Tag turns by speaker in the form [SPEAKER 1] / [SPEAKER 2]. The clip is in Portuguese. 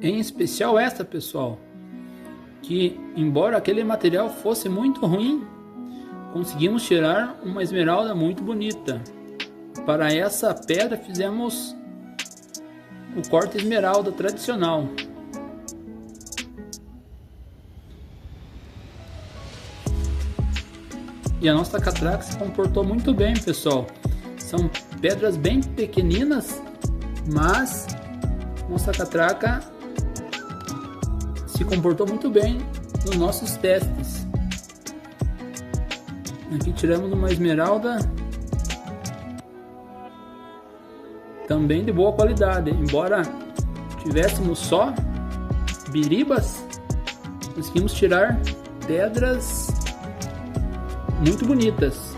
[SPEAKER 1] Em especial esta, pessoal, que embora aquele material fosse muito ruim, conseguimos tirar uma esmeralda muito bonita. Para essa pedra fizemos o corte esmeralda tradicional. E a nossa catraca se comportou muito bem, pessoal. São pedras bem pequeninas, mas nossa catraca se comportou muito bem nos nossos testes. Aqui tiramos uma esmeralda também de boa qualidade. Embora tivéssemos só biribas, conseguimos tirar pedras muito bonitas.